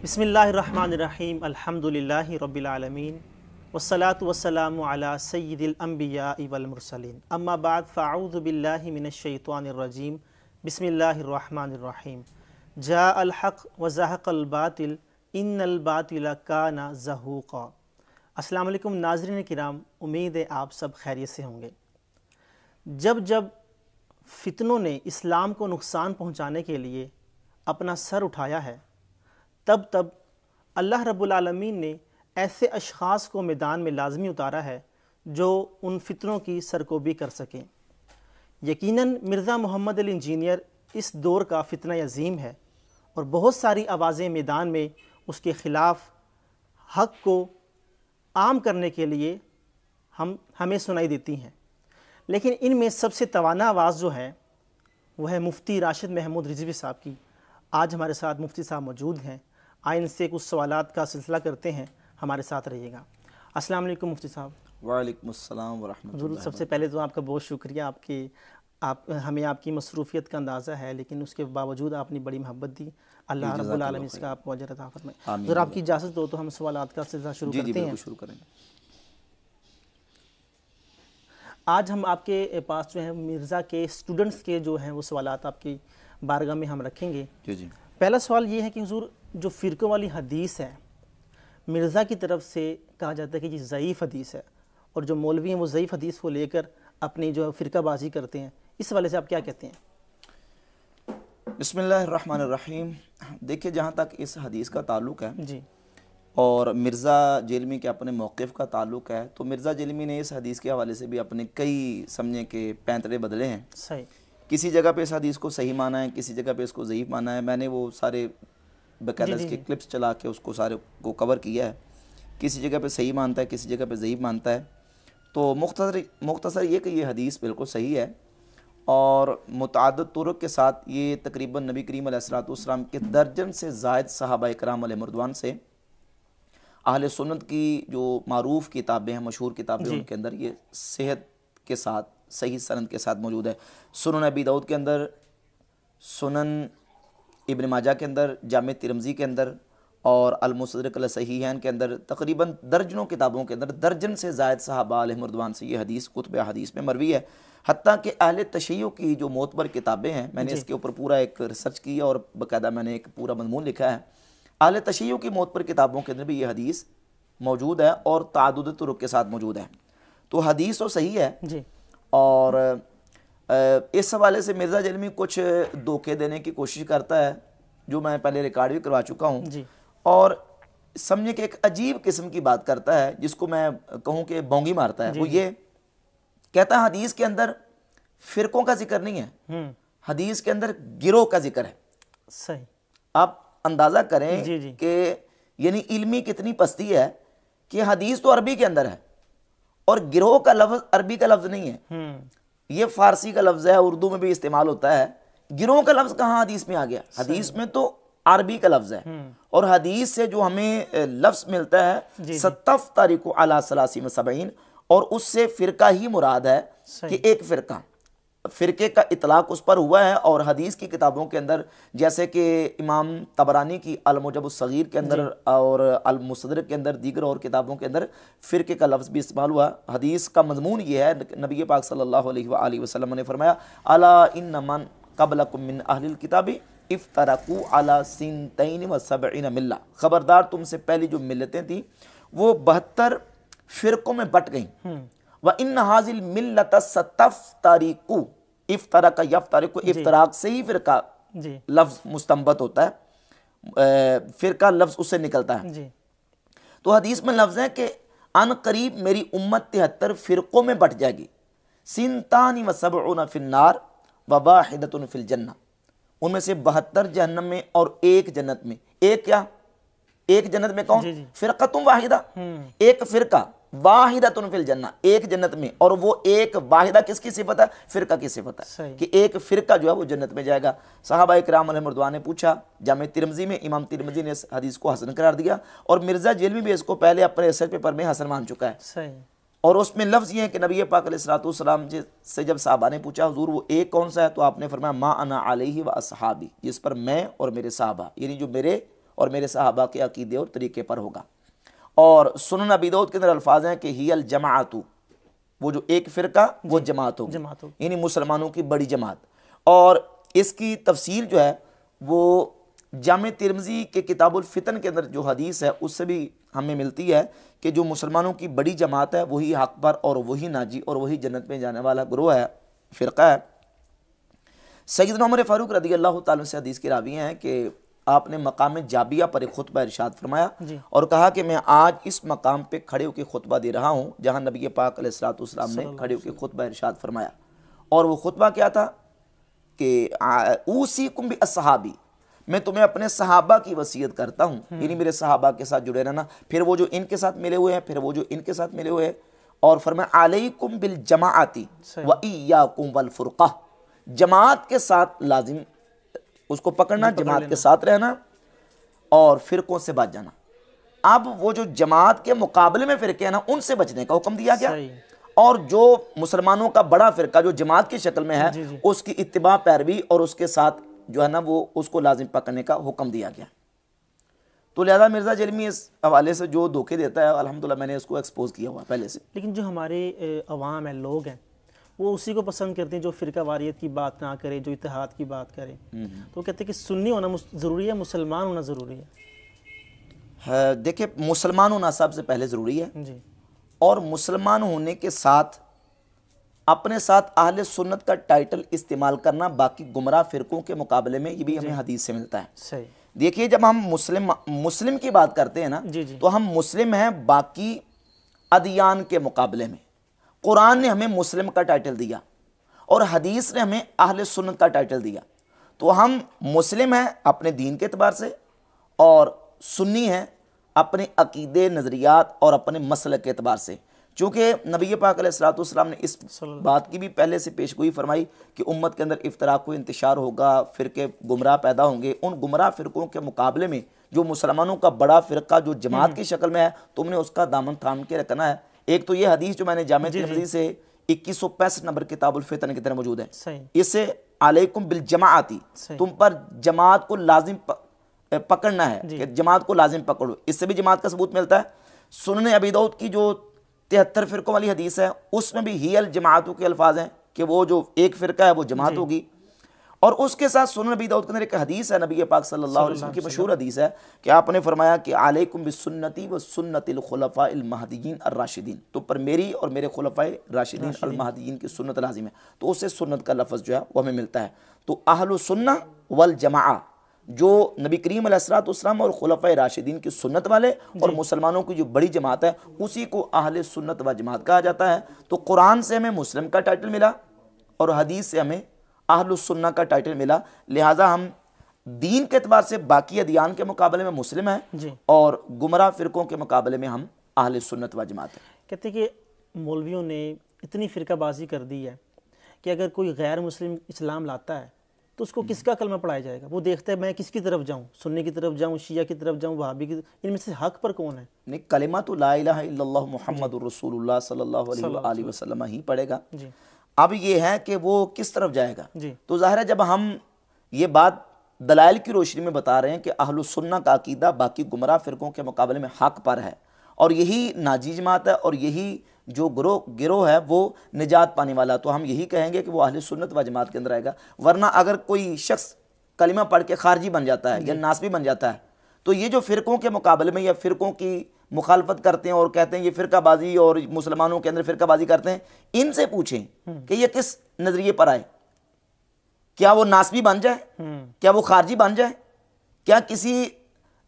बिस्मिल्लाहिर्रहमानिर्रहीम अल्हम्दुलिल्लाहि रब्बिल आलमीन वस्सलातु वस्सलामु अला सय्यिदिल अंबियाइ वल मुरसलीन अम्मा बाद फ़अऊज़ु बिल्लाहि मिनश शैतानिर रजीम बिस्मिल्लाहिर्रहमानिर्रहीम जाअल हक़ व ज़हक़ल बातिल इन्नल बातिला काना ज़हूक़ा। अस्सलामु अलैकुम नाज़रीन किराम, उम्मीद है आप सब खैरियत से होंगे। जब जब फितनों ने इस्लाम को नुकसान पहुँचाने के लिए अपना सर उठाया है, तब तब अल्लाह रब्बुल आलमीन ने ऐसे अशख़ास को मैदान में लाजमी उतारा है जो उन फितनों की सरकोबी कर सकें। यकीनन मिर्ज़ा मोहम्मद अली इंजीनियर इस दौर का फितना अज़ीम है और बहुत सारी आवाज़ें मैदान में उसके ख़िलाफ़ हक़ को आम करने के लिए हमें सुनाई देती हैं। लेकिन इनमें सबसे तवाना आवाज़ जो है वह है मुफ्ती राशिद महमूद रिजवी साहब की। आज हमारे साथ मुफ्ती साहब मौजूद हैं। आए इनसे कुछ सवालात का सिलसिला करते हैं, हमारे साथ रहिएगा। अस्सलाम वालेकुम मुफ्ती साहब। वालेकुम अस्सलाम व रहमतुल्लाह। सबसे पहले तो आपका बहुत शुक्रिया, हमें आपकी मसरूफ़ियत का अंदाज़ा है, लेकिन उसके बावजूद आपने बड़ी मोहब्बत दी। अल्लाह रब्बुल आलमीन इसका आपको अजर अता फरमाए। अगर आपकी इजाज़त हो तो हम सवालात का सिलसिला शुरू करते हैं। शुरू करेंगे। आज हम आपके पास जो है मिर्ज़ा के स्टूडेंट्स के जो हैं वो सवालात आपकी बारगाह में हम रखेंगे। जी। पहला सवाल ये है कि हुज़ूर, जो फ़िरक़ों वाली हदीस है मिर्ज़ा की तरफ से कहा जाता है कि ये ज़ईफ़ हदीस है, और जो मौलवी हैं वो ज़ईफ़ हदीस को लेकर अपनी जो फ़िरक़ाबाज़ी करते हैं, इस वाले से आप क्या कहते हैं? बिस्मिल्लाहिर्रहमानिर्रहीम। देखिए, जहाँ तक इस हदीस का ताल्लुक़ है जी, और मिर्ज़ा जेलमी के अपने मौक़िफ़ का ताल्लुक़ है, तो मिर्ज़ा जेलमी ने इस हदीस के हवाले से भी अपने कई समझे के पैंतरे बदले हैं। सही। किसी जगह पे इस हदीस को सही माना है, किसी जगह पे इसको ज़ईफ़ माना है। मैंने वो सारे बाकायदा इसके क्लिप्स चला के उसको सारे को कवर किया है। किसी जगह पे सही मानता है, किसी जगह पे ज़ईफ़ मानता है। तो मुख्तसर ये कि ये हदीस बिल्कुल सही है और मुतअद्दिद तुरुक़ के साथ ये तकरीबन नबी करीम अलैहिस्सलाम के दर्जन से ज़ायद सहाबाए किराम अलैहिमुर्रिज़वान से अहले सुन्नत की जो मारूफ़ किताबें हैं, मशहूर किताबें, उनके अंदर ये सेहत के साथ सही सनद के साथ मौजूद है। सुनन अबी दाऊद के अंदर, सुनन इब्न माजा के अंदर, जामे तिरमिज़ी के अंदर और अल मुस्तदरक अल सहीहैन के अंदर तकरीबन दर्जनों किताबों के अंदर दर्जन से ज़ायद सहाबा अलैहिमुर्रिज़वान से ये हदीस कुतुब हदीस में मरवी है। हत्ता कि अहले तशय्युअ की जो मोतबर किताबें हैं, मैंने इसके ऊपर पूरा एक रिसर्च किया और बाकायदा मैंने एक पूरा मज़मून लिखा है। अहले तशय्युअ की मोतबर किताबों के अंदर भी ये हदीस मौजूद है और ताअद्दुद तुरुक़ के साथ मौजूद है। तो हदीस तो सही है जी। और इस हवाले से मिर्ज़ा जेलमी कुछ धोखे देने की कोशिश करता है, जो मैं पहले रिकॉर्ड भी करवा चुका हूँ, और समझे कि एक अजीब किस्म की बात करता है जिसको मैं कहूँ कि बोंगी मारता है। वो ये कहता है हदीस के अंदर फ़िरक़ों का जिक्र नहीं है, हदीस के अंदर गिरोह का जिक्र है। सही। आप अंदाज़ा करें कि यानी इल्मी कितनी पस्ती है कि हदीस तो अरबी के अंदर है और गिरोह का लफ्ज़ अरबी का लफ्ज़ नहीं है, ये फ़ारसी का लफ्ज़ है, उर्दू में भी इस्तेमाल होता है। गिरोह का लफ्ज़ कहाँ हदीस में आ गया? हदीस में तो अरबी का लफ्ज़ है और हदीस से जो हमें लफ्ज़ मिलता है सत्तफ तारीख़ु अला सलासी में सबईन, और उससे फ़िरका ही मुराद है कि एक फ़िरके का इतलाक़ उस पर हुआ है। और हदीस की किताबों के अंदर जैसे कि इमाम तबरानी की अल-मुजब सगीर के अंदर और अल-मुस्तदरक के अंदर, दीगर और किताबों के अंदर फ़िरके का लफ्ज़ भी इस्तेमाल हुआ। हदीस का मज़मून ये है, नबी पाक सल्लल्लाहु अलैहि वसल्लम ने फरमाया, अला इन्न मन क़ब्लकुम मिन अहलिल किताबी इफ्तरकू अला सिनतैन व सबईन मिल्ला। ख़बरदार, तुमसे पहली जो मिल्लतें थी वो 72 फ़िरक़ों में बट गईं। व इन हाजिल मिल्लत सत्तफ तारीक़ु इफ्तरक यफ्तरिकु, इफ्तराक से ही फ़िरका लफ्ज़ मुस्तंबत होता है, फ़िरका लफ्ज़ उससे निकलता है। तो हदीस में लफ्ज़ है कि अन करीब मेरी उम्मत 73 फ़िरक़ों में बट जाएगी। सिनतानी व सबऊन फिन्नार व वाहिदतुन फिल जन्नह, उनमें से 72 जहन्नम में और एक जन्नत में। एक क्या? एक जन्नत में कौन? फ़िरक़तुन वाहिदा, एक फ़िरका, वाहिदतुन फिल जन्नह, एक जन्नत में। और वो एक वाहिदा किसकी सिफत है? फ़िरका की सिफत है कि एक फ़िरका जो है वो जन्नत में जाएगा। सहाबाए किराम अलैहिमुर्रिज़वान ने पूछा, जामे तिरमिज़ी में इमाम तिरमिज़ी ने इस हदीस को हसन करार दिया और मिर्ज़ा जेलमी भी इसको पहले अपने रिसर्च पेपर में हसन मान चुका है। और उसमें लफ्ज़ ये है कि नबी पाक अलैहिस्सलाम से जब साहबा ने पूछा, हुज़ूर वो एक कौन सा है? तो आपने फरमाया, मा अना अलैहि व अस्हाबी, जिस पर मैं और मेरे साहबा, यानी जो मेरे और मेरे सहाबा के अकीदे और तरीके पर होगा। और सुनन अबी दाऊद के अंदर अल्फाज हैं कि हियल जमाअतु, वो जो एक फ़िरका वो जमात होगी, यानी मुसलमानों की बड़ी जमात। और इसकी तफसील जो है वो जामे तिरमिज़ी के किताबुल फितन के अंदर जो हदीस है उससे भी हमें मिलती है कि जो मुसलमानों की बड़ी जमात है वही हक पर और वही नाजी और वही जन्नत में जाने वाला ग्रोह है, फ़िरका है। सैयदना उमर फारूक रज़ी अल्लाह तआला से हदीस के रावी हैं कि आपने मकाम जाबिया पर एक खुतबा इरशाद फरमाया और कहा कि मैं आज इस मकाम पे खड़े होकर खुतबा दे रहा हूँ जहाँ नबी पाक अलैहिस्सलातु वस्सलाम ने खड़े होकर खुतबा इरशाद फरमाया। और वो खुतबा क्या था कि ऊसीकुम बि अस्हाबी, मैं तुम्हें अपने सहाबा की वसीयत करता हूँ, यानी मेरे सहाबा के साथ जुड़े रहना। फिर वो जो इनके साथ मिले हुए हैं, फिर वो जो इनके साथ मिले हुए हैं। और फरमाया अलैकुम बिल जमाअती व इय्याकुम वल फुरक़ा, जमात के साथ लाजिम उसको पकड़ना, जमात के साथ रहना और फिरकों से बच जाना। अब वो जो जमात के मुकाबले में फिरके हैं ना, उनसे बचने का हुक्म दिया गया। और जो मुसलमानों का बड़ा फिरका जो जमात की शक्ल में है उसकी इत्तिबा पैरवी और उसके साथ जो है ना वो उसको लाजिम पकड़ने का हुक्म दिया गया। तो लिहाजा मिर्ज़ा जलमी इस हवाले से जो धोखे देता है अल्हम्दुलिल्लाह मैंने इसको एक्सपोज किया हुआ पहले से। लेकिन जो हमारे अवाम है, लोग हैं, वो उसी को पसंद करते हैं जो फ़िरका वारियत की बात ना करे, जो इत्तेहाद की बात करे। तो कहते हैं कि सुन्नी होना ज़रूरी है, मुसलमान होना ज़रूरी है। देखिए मुसलमान होना सबसे पहले ज़रूरी है जी। और मुसलमान होने के साथ अपने साथ अहले सुन्नत का टाइटल इस्तेमाल करना बाकी गुमराह फ़िरकों के मुकाबले में, ये भी हमें हदीस से मिलता है। सही। देखिए जब हम मुस्लिम की बात करते हैं ना तो हम मुस्लिम हैं बाकी अदियान के मुकाबले में। कुरान ने हमें मुस्लिम का टाइटल दिया और हदीस ने हमें अहले सुन्नत का टाइटल दिया। तो हम मुस्लिम हैं अपने दीन के एतबार से और सुन्नी हैं अपने अकीदे, नज़रियात और अपने मसलक के एतबार से। चूँकि नबी पाक अलैहिस्सलातु वस्सलाम ने इस बात की भी पहले से पेशगोई फरमाई कि उम्मत के अंदर इफ्तराक व इंतशार होगा, फ़िरके गुमराह पैदा होंगे। उन गुमराह फ़िरकों के मुकाबले में जो मुसलमानों का बड़ा फ़िरका जो जमात की शक्ल में है, तुमने उसका दामन थाम के रखना है। एक तो ये हदीस जो मैंने जामे तिरमिज़ी से 2165 नंबर किताबुल फितन के तरह मौजूद है, इससे अलैकुम बिल जमाअती, तुम पर जमात को लाजिम पकड़ना है कि जमात को लाजिम पकड़ो। इससे भी जमात का सबूत मिलता है। सुनन अबी दाऊद की जो 73 फ़िरकों वाली हदीस है उसमें भी हियल जमाअतों के अल्फाज हैं कि वो जो एक फ़िरका है वो जमात होगी। और उसके साथ सुनन नबी दाऊद के अंदर एक हदीस है, नबी पाक सल्लल्लाहु अलैहि वसल्लम की मशहूर हदीस है कि आपने फरमाया कि अलैकुम बिसुन्नती व सुन्नतिल खुलफाइल महदीयीन अर राशिदीन, तो पर मेरी और मेरे खुलफाए राशिदीन अल महदीयीन की सुन्नत लाजिम है। तो उससे सुन्नत का लफ्ज़ जो है वो हमें मिलता है। तो अहलु सुन्ना वल जमाआ, जो नबी करीम अलैहिस्सलातु वस्सलाम और खुलफाए राशिदीन की सुन्नत वाले और मुसलमानों की जो बड़ी जमात है उसी को अहले सुन्नत व जमात कहा जाता है। तो कुरान से हमें मुस्लिम का टाइटल मिला और हदीस से हमें अहलुस सुन्ना का टाइटल मिला। लिहाजा हम दीन के एतबार से बाकी अदियान के मुकाबले में मुस्लिम हैं और गुमराह फ़िरकों के मुकाबले में हम अहले सुन्नत व जमात हैं। कहते हैं कि मौलवियों ने इतनी फ़िरकाबाजी कर दी है कि अगर कोई गैर मुस्लिम इस्लाम लाता है तो उसको किसका कलमा पढ़ाया जाएगा। वो देखता है मैं किसकी तरफ जाऊँ, सुन्नी की तरफ जाऊँ, शिया की तरफ जाऊँ, वहाबी की, इनमें से हक पर कौन है। नहीं, कलिमातु ला इलाहा इल्लल्लाह मुहम्मदुर रसूलुल्लाह सल्लल्लाहु अलैहि वसल्लम ही पढ़ेगा। अब ये है कि वो किस तरफ जाएगा। तो ज़ाहिर है जब हम ये बात दलाइल की रोशनी में बता रहे हैं कि अहलुस सुन्ना का अकीदा बाकी गुमराह फ़िरकों के मुकाबले में हक पर है और यही नाजी जमात है और यही जो गिरोह है वो निजात पाने वाला, तो हम यही कहेंगे कि वो अहले सुन्नत व जमात के अंदर आएगा। वरना अगर कोई शख्स कलिमा पढ़ के खारजी बन जाता है या नासबी बन जाता है तो ये जो फ़िरकों के मुकाबले में या फ़िरकों की मुखालफत करते हैं और कहते हैं ये फ़िरकाबाजी और मुसलमानों के अंदर फ़िरकाबाजी करते हैं, इनसे पूछें कि ये किस नज़रिए पर आए। क्या वो नासबी बन जाए, क्या वो खारजी बन जाए, क्या किसी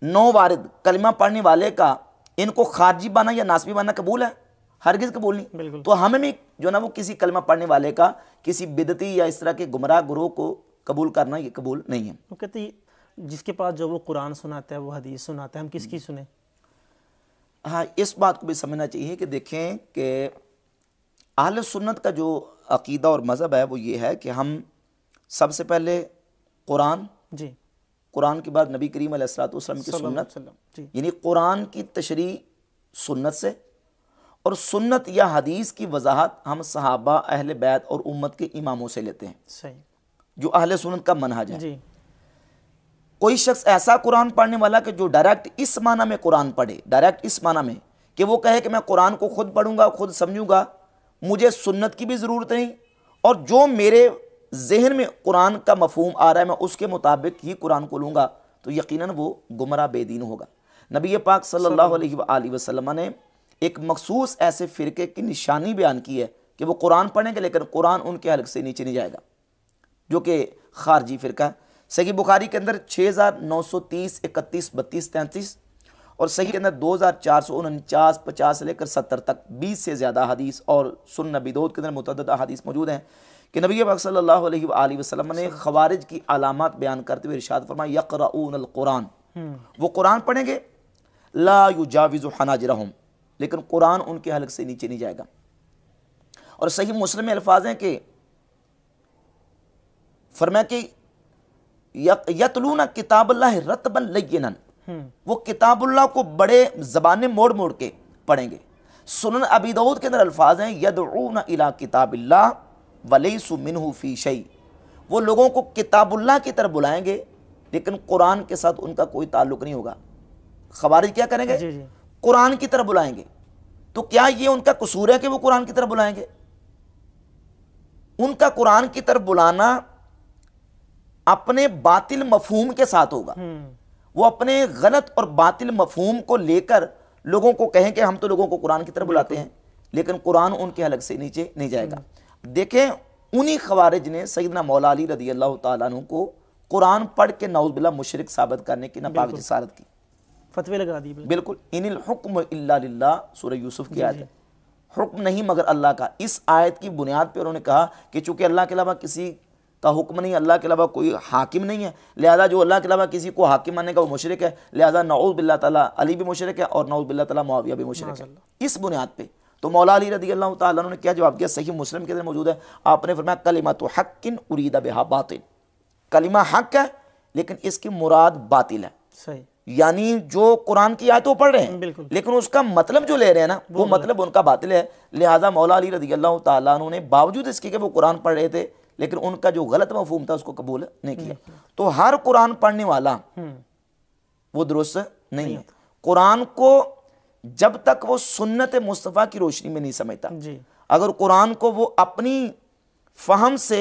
नौ वारिद कलिमा पढ़ने वाले का इनको खारजी बना या नासबी बनना कबूल है? हरगिज़ कबूल नहीं। तो हमें भी जो ना वो किसी कलिमा पढ़ने वाले का किसी बिदती या इस तरह के गुमराह गुरोह को कबूल करना ये कबूल नहीं है। वो कहते हैं जिसके पास जो वो कुरान सुनाता है, वो हदीस सुनाता है, हम किसकी सुने। हाँ, इस बात को भी समझना चाहिए कि देखें कि अहले सुन्नत का जो अकीदा और मज़हब है वो ये है कि हम सबसे पहले कुरान कुरान के बाद नबी करीम अलैहिस्सलातु वस्सलाम की सुन्नत, यानी कुरान की तशरीह सुन्नत से और सुन्नत या हदीस की वजाहत हम सहाबा, अहले बैत और उम्मत के इमामों से लेते हैं। सही। जो अहले सुन्नत का मनहज है। कोई शख्स ऐसा कुरान पढ़ने वाला कि जो डायरेक्ट इस माना में कुरान पढ़े, डायरेक्ट इस माना में कि वो कहे कि मैं कुरान को खुद पढ़ूंगा, खुद समझूंगा, मुझे सुन्नत की भी ज़रूरत नहीं, और जो मेरे जहन में कुरान का मफहूम आ रहा है मैं उसके मुताबिक ही कुरान को लूँगा, तो यकीनन वो गुमराह बेदीन होगा। नबी पाक सल्लल्लाहु अलैहि वसल्लम ने एक मखसूस ऐसे फ़िरके की निशानी बयान की है कि वो कुरान पढ़ेंगे लेकिन कुरान उनके हल्क से नीचे नहीं जाएगा, जो कि खारजी फ़िरका है। सही बुखारी के अंदर 6930, 31, 32, 33 और सही के अंदर 2449, 50 से लेकर 70 तक 20 से ज़्यादा हदीस, और सुन्न नबी दाऊद के अंदर मुतअद्दिद हदीस मौजूद हैं कि नबी पाक सल्लल्लाहु अलैहि वसल्लम ने खवारिज की अलामात बयान करते हुए इरशाद फरमाया यक़रऊनल कुरान, वो कुरान पढ़ेंगे, ला युजाविज़ु हनाजिरहुम, लेकिन कुरान उनके हल्क से नीचे नहीं जाएगा। और सही मुस्लिम में अल्फाज हैं कि फरमाया कि यतलूना किताबुल्लाह रतबन लय्यनन, वो किताबुल्लाह को बड़े ज़बानें मोड़ मोड़ के पढ़ेंगे। सुनन अबी दाऊद के अंदर अल्फाज हैं यदऊना इला किताबिल्लाह वलैसु मिन्हु फी शै, वो लोगों को किताबुल्लाह की तरफ बुलाएंगे लेकिन कुरान के साथ उनका कोई ताल्लुक नहीं होगा। खवारिज क्या करेंगे? कुरान की तरफ बुलाएंगे। तो क्या ये उनका कसूर है कि वो कुरान की तरफ बुलाएंगे? उनका कुरान की तरफ बुलाना अपने बातिल मफहूम के साथ होगा। वो अपने गलत और बातिल मफहूम को लेकर लोगों को कहें कि हम तो लोगों को कुरान की तरफ बुलाते हैं, लेकिन कुरान उनके हलक से नीचे नहीं जाएगा। देखें, उन्हीं खवारिज ने सैयदना मौला अली रदी अल्लाह तआला अन्हु को कुरान पढ़ के नऊज़ बिल्लाह मुशरिक साबित करने की नापाक जसारत की, फतवे लगा दी। बिल्कुल, इनिल हुक्म इल्ला लिल्लाह, सूरह यूसुफ की आयत है, हुक्म नहीं मगर अल्लाह का। इस आयत की बुनियाद पर उन्होंने कहा कि चूंकि अल्लाह के अलावा किसी का हुक्म नहीं, अल्लाह के अलावा कोई हाकिम नहीं है, लिहाजा जो अल्लाह के अलावा किसी को हाकिम मानेगा वो मुशरिक है, लिहाजा नऊज़ बिल्लाह ताला अली भी मुशरिक है और नऊज़ बिल्लाह ताला मुआविया भी मुशरिक है। इस बुनियाद पे तो मौला अली रज़ी अल्लाह तआला ने क्या जवाब दिया? सही मुस्लिम के अंदर मौजूद है, आपने फरमाया कलिमतु हक्किन उरीदा बिहा बातिल, कलिमा हक है लेकिन इसकी मुराद बातिल है। सही, यानी जो कुरान की आयत वो पढ़ रहे हैं लेकिन उसका मतलब जो ले रहे हैं ना वो मतलब उनका बातिल है। लिहाजा मौला अली रज़ी अल्लाह तआला ने बावजूद इसके कि वो कुरान पढ़ रहे थे लेकिन उनका जो गलत मफहूम था उसको कबूल नहीं किया। तो हर कुरान पढ़ने वाला वो दुरुस्त नहीं है। कुरान को जब तक वो सुन्नत मुस्तफ़ा की रोशनी में नहीं समझता, अगर कुरान को वो अपनी फहम से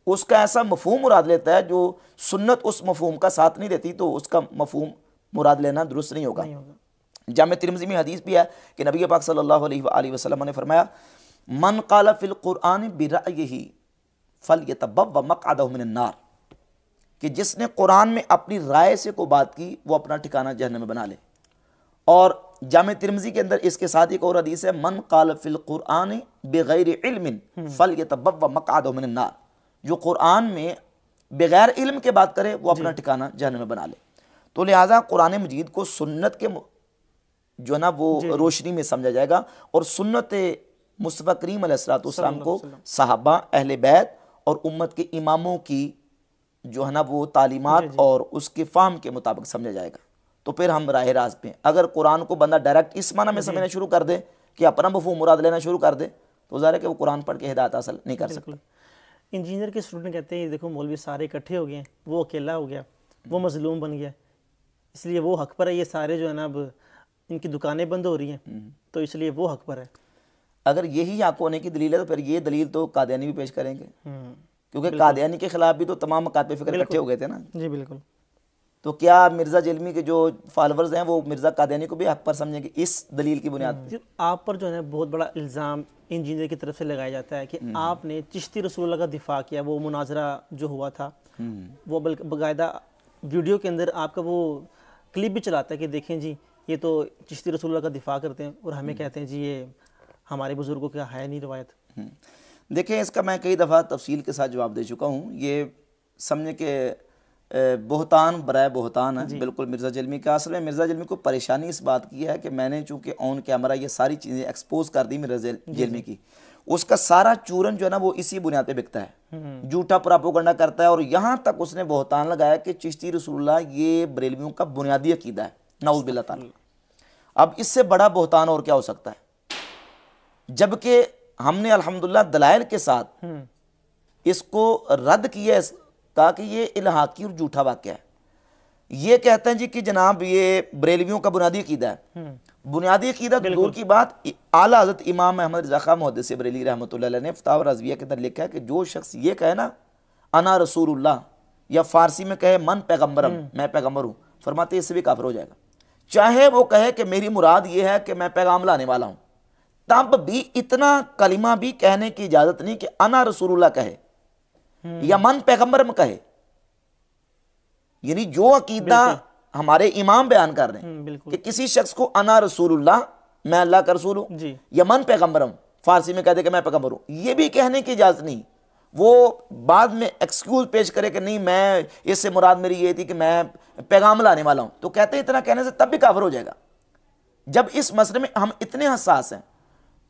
उसका ऐसा मफहूम मुराद लेता है जो सुन्नत उस मफहूम का साथ नहीं देती, तो उसका मफहूम मुराद लेना दुरुस्त नहीं होगा। जामे तिरमिज़ी में हदीस भी है कि नबी पाक सल्लल्लाहु अलैहि वसल्लम ने फरमाया मन क़ाल फ़िल क़ुरआन बिरअयही फलयतबव्व मक़अदहु मिनन नार, कि जिसने कुरान में अपनी राय से को बात की वो अपना ठिकाना जहन्नम में बना ले। और जामे तिरमिज़ी के अंदर इसके साथ एक और हदीस है मन क़ाल फ़िल क़ुरआन बिग़ैरि इल्मिन फलयतबव्व मक़अदहु मिनन नार, जो कुरान में बगैर इल्म के बात करे वो अपना ठिकाना जहन्नम में बना ले। तो लिहाजा कुरान मजीद को सुन्नत के जो है ना वो रोशनी में समझा जाएगा, और सुन्नत मुस्तफ़ा करीम अलैहिस्सलाम को सहाबा, अहले बैत और उम्मत के इमामों की जो है ना वो तालीमात और उसके फाहम के मुताबिक समझा जाएगा। तो फिर हम राह राज पे, अगर कुरान को बंदा डायरेक्ट इस माना में समझना शुरू कर दे कि अपना मफहूम मुराद लेना शुरू कर दे, तो ज़ाहिर है कि वो कुरान पढ़ के हिदायत हासिल नहीं कर सकता। इंजीनियर के स्टूडेंट कहते हैं देखो मौलवी सारे इकट्ठे हो गए हैं, वो अकेला हो गया, वो मजलूम बन गया, इसलिए वो हक पर है, ये सारे जो है ना अब इनकी दुकानें बंद हो रही हैं तो इसलिए वो हक पर है। अगर यही हक होने की दलील है तो फिर ये दलील तो कादियानी भी पेश करेंगे, क्योंकि कादियानी के खिलाफ भी तो तमाम मकातब फिक्र इकट्ठे हो गए थे ना। जी बिल्कुल। तो क्या मिर्ज़ा जलमी के जो फॉलोअर्स हैं वो मिर्ज़ा कादियानी को भी हक पर समझेंगे इस दलील की बुनियाद पर? आप पर जो है बहुत बड़ा इल्ज़ाम इंजीनियर की तरफ से लगाया जाता है कि आपने चिश्ती रसूलुल्लाह का दिफा किया, वो मुनाजरा जो हुआ था वो बाकायदा वीडियो के अंदर आपका वो क्लिप भी चलाता है कि देखें जी ये तो चिश्ती रसूलुल्लाह का दिफा करते हैं और हमें कहते हैं जी ये हमारे बुजुर्गों का है नहीं रवायत। देखें, इसका मैं कई दफ़ा तफसील के साथ जवाब दे चुका हूँ। ये समझे कि बोहतान बराए बोहतान है बिल्कुल मिर्ज़ा जलमी का। असल में मिर्ज़ा जलमी को परेशानी इस बात की है कि मैंने चूँकि ऑन कैमरा ये सारी चीज़ें एक्सपोज कर दी मिर्ज़ा जलमी की, उसका सारा चूरन जो है ना वो इसी बुनियाद पे बिकता है, झूठा प्रोपेगेंडा करता है। और यहाँ तक उसने बोहतान लगाया कि चिश्ती रसूलुल्लाह ये बरेलवियों का बुनियादी अकीदा है, नाउज़ बिल्लाह ताला। अब इससे बड़ा बोहतान और क्या हो सकता है, जबकि हमने अल्हम्दुलिल्लाह दलाइल के साथ इसको रद्द किया, कहा कि ये इल्हाकी और झूठा वाक़या है। ये कहते हैं जी कि जनाब ये बरेलवियों का बुनियादी अकीदा है। बुनियादी अकीदा तो दूर की बात, आला हज़रत इमाम अहमद रज़ा खां मुहद्दिस बरेली रहमतुल्लाह अलैह ने फतावा रज़विया के अंदर लिखा है कि जो शख्स ये कहे ना अना रसूलुल्लाह, या फारसी में कहे मन पैगम्बरम, मैं पैगम्बर हूँ, फरमाते इससे भी काफिर हो जाएगा। चाहे वो कहे कि मेरी मुराद ये है कि मैं पैगाम लाने वाला हूँ, तब भी इतना कलिमा भी कहने की इजाजत नहीं कि अना रसूलुल्लाह कहे या मन पैगम्बरम कहे। यानी जो अकीदा हमारे इमाम बयान कर रहे हैं कि किसी शख्स को अना रसूलुल्लाह, मैं अल्लाह का रसूल हूं, या मन पैगम्बरम, फारसी में कहते कि मैं पैगम्बर हूं, ये भी कहने की इजाजत नहीं। वो बाद में एक्सक्यूज पेश करे कि नहीं मैं इससे मुराद मेरी ये थी कि मैं पैगाम लाने वाला हूं, तो कहते हैं इतना कहने से तब भी काफिर हो जाएगा। जब इस मसले में हम इतने हसास हैं,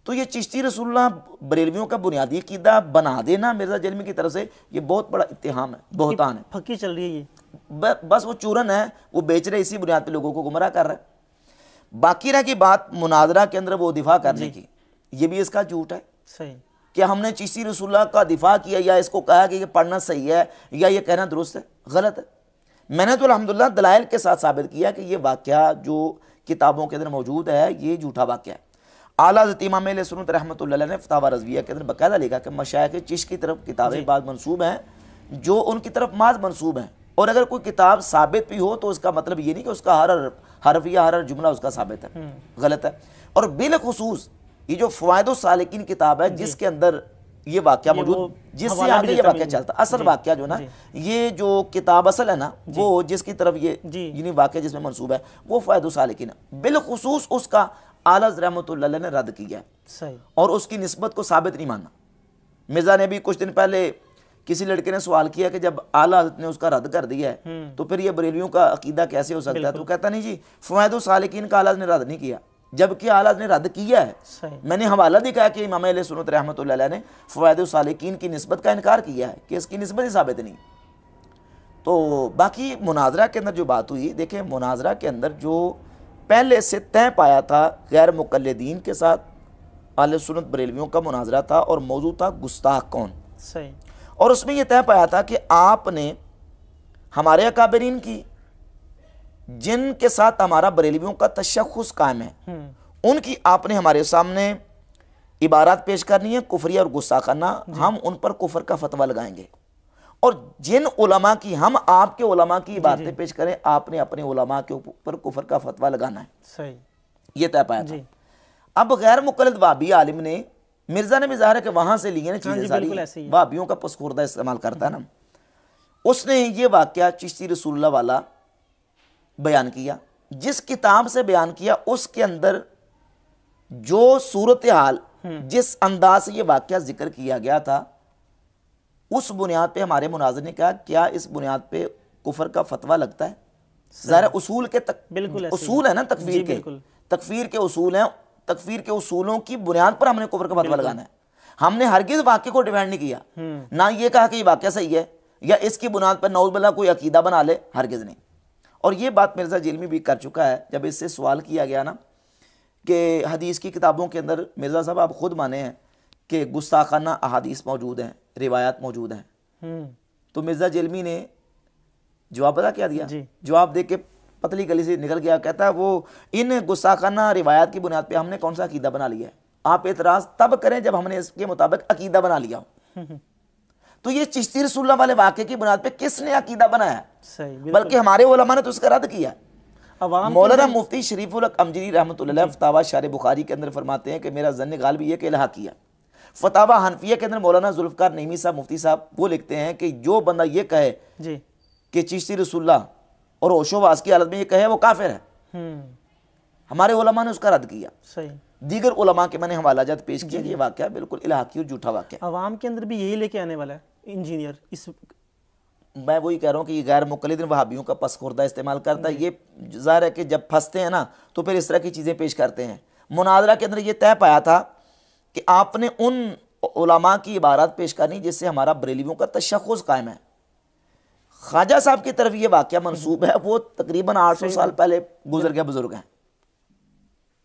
तो ये चिश्ती रसूलुल्लाह बरेलवियों का बुनियादी अकीदा बना देना मिर्जा जलमी की तरफ से, ये बहुत बड़ा इत्तेहाम है, बहुतान है, फकी चल रही है ये। बस वो चूरन है, वो बेच रहे, इसी बुनियाद पे लोगों को गुमराह कर रहा है। बाकी रह की बात मुनाजरा के अंदर वो दिफा करने की, ये भी इसका झूठ है। सही कि हमने चिश्ती रसूलुल्लाह का दिफा किया या इसको कहा कि ये पढ़ना सही है या ये कहना दुरुस्त है, गलत है। मैंने तो अल्हम्दुलिल्लाह दलाइल के साथ साबित किया कि ये वाक़या जो किताबों के अंदर मौजूद है ये झूठा वाक़या है। आला हज़रत इमाम अहले सुन्नत रहमतुल्लाह अलैह ने फतावा रज़विया के अंदर बाकायदा लिखा कि मशाइख़ चिश्त की तरफ किताबें बाद मंसूब हैं जो उनकी तरफ माज मंसूब हैं, और अगर कोई किताब साबित भी हो तो उसका मतलब ये नहीं कि उसका हर हरफ या हर जुमला उसका साबित है, गलत है। और बिलखुसूस ये जो फ़वाइद सालिकीन किताब है जिसके अंदर ये वाक़या मौजूद, जिससे आगे ये वाक़या चलता, असल वाक़या जो ना, ये जो किताब असल है ना, वो जिसकी तरफ ये यानी वाक़या जिसमें मंसूब है वो फ़वाइद सालिकीन है, बिलखुसूस उसका आला रहमतुल्लाह अलैह ने रद्द किया है और उसकी निस्बत को साबित नहीं माना। मिर्ज़ा ने भी कुछ दिन पहले किसी लड़के ने सवाल किया कि जब आला हज़रत ने उसका रद्द कर दिया है तो फिर ये बरेलियों का अकीदा कैसे हो सकता है, तो कहता नहीं जी फ़वाइद सालिकीन का आला ने रद्द नहीं किया, जबकि आला ने रद्द किया है। मैंने हवाला दिखाया कि इमाम अहले सुन्नत रहमतुल्लाह अलैह ने फ़वाइद सालिकीन की निस्बत का इनकार किया है कि इसकी निस्बत ही साबित नहीं। तो बाकी मुनाजरा के अंदर जो बात हुई, देखें मुनाजरा के अंदर जो पहले से तय पाया था गैर मुक़ल्लिदीन के साथ अहले सुन्नत बरेलवियों का मुनाजरा था और मौजू था गुस्ताख कौन। सही। और उसमें यह तय पाया था कि आपने हमारे अकाबरीन की जिनके साथ हमारा बरेलवियों का तशख़्ख़ुस कायम है उनकी आपने हमारे सामने इबारत पेश करनी है कुफरिया और गुस्ताखाना, हम उन पर कुफर का फतवा लगाएंगे, और जिन उलमा की हम आपके उलमा की बातें पेश करें आपने अपने उलमा के ऊपर कुफर का फतवा लगाना है। सही। ये तय पाया था। अब गैर मुक़ल्लिद वाबी आलिम ने, मिर्जा ने भी ज़ाहिर है कि वहां से लिए ना चीजें सारी, वाबियों का पसखुर्दा इस्तेमाल करता है ना, उसने ये वाक़या चिश्ती रसूलुल्लाह वाला बयान किया। जिस किताब से बयान किया उसके अंदर जो सूरत हाल जिस अंदाज से ये वाक़या जिक्र किया गया था उस बुनियाद पे हमारे मुनाज़िर ने कहा क्या इस बुनियाद पे कुफर का फतवा लगता है। ज़रा उसूल के उसूल है ना तकफीर के उसूल हैं, तकफीर के उसूलों की बुनियाद पर हमने कुफर का फतवा लगाना है। हमने हरगिज़ वाक़े को डिफेंड नहीं किया, ना ये कहा कि ये वाक़या सही है या इसकी बुनियाद पर नौज़ुबिल्लाह कोई अकीदा बना ले, हरगिज़ नहीं। और ये बात मिर्ज़ा जिलमी भी कर चुका है जब इससे सवाल किया गया ना कि हदीस की किताबों के अंदर मिर्ज़ा साहब आप खुद माने हैं कि गुस्ताखाना अहादीस मौजूद हैं, रिवायात मौजूद हैं, तो मिर्ज़ा जिलमी ने जवाब पता क्या दिया, जवाब दे के पतली गली से निकल गया, कहता है वो इन गुस्ताखाना रिवायात की बुनियाद पे हमने कौन सा अकीदा बना लिया है, आप एतराज़ तब करें जब हमने इसके मुताबिक अकीदा बना लिया हो। तो ये चिश्ती रसूलुल्लाह वाले वाक़े की बुनियाद पे किसने अकीदा बनाया, बल्कि हमारे उलमा ने तो उसका रद्द किया। मौलाना मुफ्ती शरीफुल हक अमजरी रहमतुल्लाह अलैह फतावा शारे बुखारी के अंदर फरमाते हैं कि मेरा ज़न्न गालिब ये कि इल्हा किया। फतावा हनफिया के अंदर मौलाना जुल्फ़कार नईमी साहब मुफ्ती साहब वो लिखते हैं कि जो बंदा ये कहे कि चिश्ती रसूलुल्लाह और होशोवास की हालत में ये कहे वो काफिर है। हमारे उलमा ने उसका रद्द किया। सही। दीगर उलमा के मैंने हवालाजात पेश किया, ये वाक़या बिल्कुल इल्हाकी और झूठा वाक़या। अवाम के अंदर भी यही लेके आने वाला है इंजीनियर। इस मैं वही कह रहा हूँ कि ये गैर मुक़ल्लिद वहाबियों का पसखुर्दा इस्तेमाल करता है। ये ज़ाहिर है कि जब फंसते हैं ना तो फिर इस तरह की चीज़ें पेश करते हैं। मुनाज़रा के अंदर ये तय पाया था कि आपने उन उलमा की इबारत पेश करनी जिससे हमारा बरेलवियों का तशख़्ख़ुस कायम है। ख्वाजा साहब की तरफ ये वाक़या मंसूब है, वो तकरीबन 800 साल पहले गुजर गए बुजुर्ग हैं,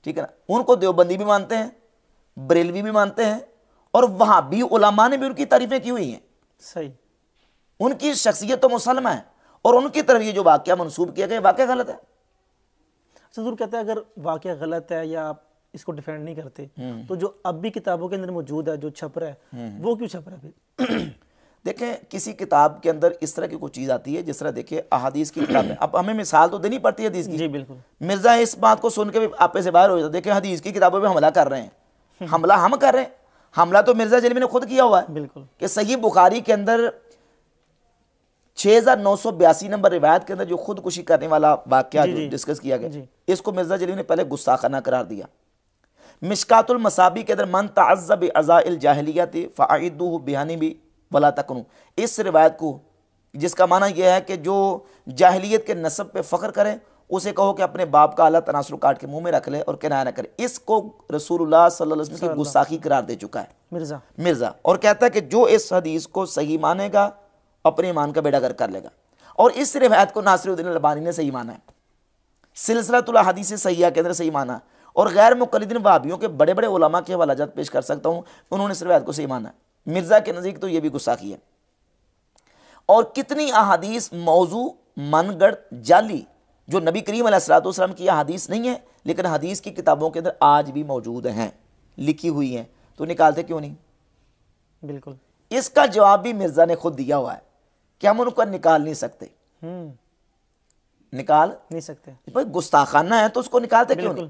ठीक है ना। उनको देवबंदी भी मानते हैं, बरेलवी भी मानते हैं, और वहाबी उलमा ने भी उनकी तारीफें की हुई हैं। सही। उनकी शख्सियत तो मुसलमा है और उनकी तरफ ये जो वाक़या मंसूब किया गया वाक़या गलत है। ज़रूर कहते हैं अगर वाक़या गलत है या आप इसको डिफेंड नहीं करते तो जो अब भी किताबों के अंदर मौजूद है, जो छप रहा है, वो क्यों छप रहा है फिर? देखें, किसी किताब के अंदर इस तरह की कोई चीज़ आती है, जिस तरह देखिए अहादीस की किताब है, अब हमें मिसाल तो देनी पड़ती है हदीस की। जी बिल्कुल। मिर्ज़ा इस बात को सुन के भी आपे से बाहर हो जाता, देखें हदीस की किताबों पे हमला कर रहे हैं। हमला हम कर रहे हैं, हमला तो मिर्ज़ा जलमी ने खुद किया हुआ है। बिल्कुल। कि सही बुखारी के अंदर 6982 नंबर रिवायत के अंदर जो खुदकुशी करने वाला वाक़या जो डिस्कस किया गया, इसको मिर्ज़ा जलमी ने पहले गुस्ताखाना करार दिया। मिशकातुल मसाबी के अंदर मन तअज़्ज़ब बिअज़ाइल जाहिलियति फ़अइदूहु बिहनिबी वला तकनु, इस रिवायत को जिसका माना यह है कि जो जाहिलियत के नस्ब पे फ़ख्र करे उसे कहो कि अपने बाप का आला तनासुर काट के मुंह में रख ले और किनाया न करे। इसको रसूलुल्लाह सल्लल्लाहु अलैहि वसल्लम की गुस्ताखी करार दे चुका है मिर्ज़ा, और कहता है कि जो इस हदीस को सही मानेगा अपने ईमान का बेड़ा गर्क कर लेगा। और इस रिवायत को नासिरुद्दीन अलबानी ने सही माना है, सिलसिलतुल अहादीस सहीहा के अंदर सही माना, और गैर मुक़ल्लिदीन वहाबियों के बड़े बड़े उलमा के हवालाजात पेश कर सकता हूँ, उन्होंने इस रिवायत को सही माना। मिर्ज़ा के नज़दीक तो ये भी गुस्ताखी है। और कितनी अहादीस मौजू मनगढ़ जाली जो नबी करीम अलैहिस्सलाम की अहादीस नहीं है लेकिन हदीस की किताबों के अंदर आज भी मौजूद हैं, लिखी हुई हैं, तो निकालते क्यों नहीं? बिल्कुल, इसका जवाब भी मिर्ज़ा ने खुद दिया हुआ है कि हम उनको निकाल नहीं सकते। निकाल नहीं सकते, भाई गुस्ताखाना है तो उसको निकालते क्यों नहीं?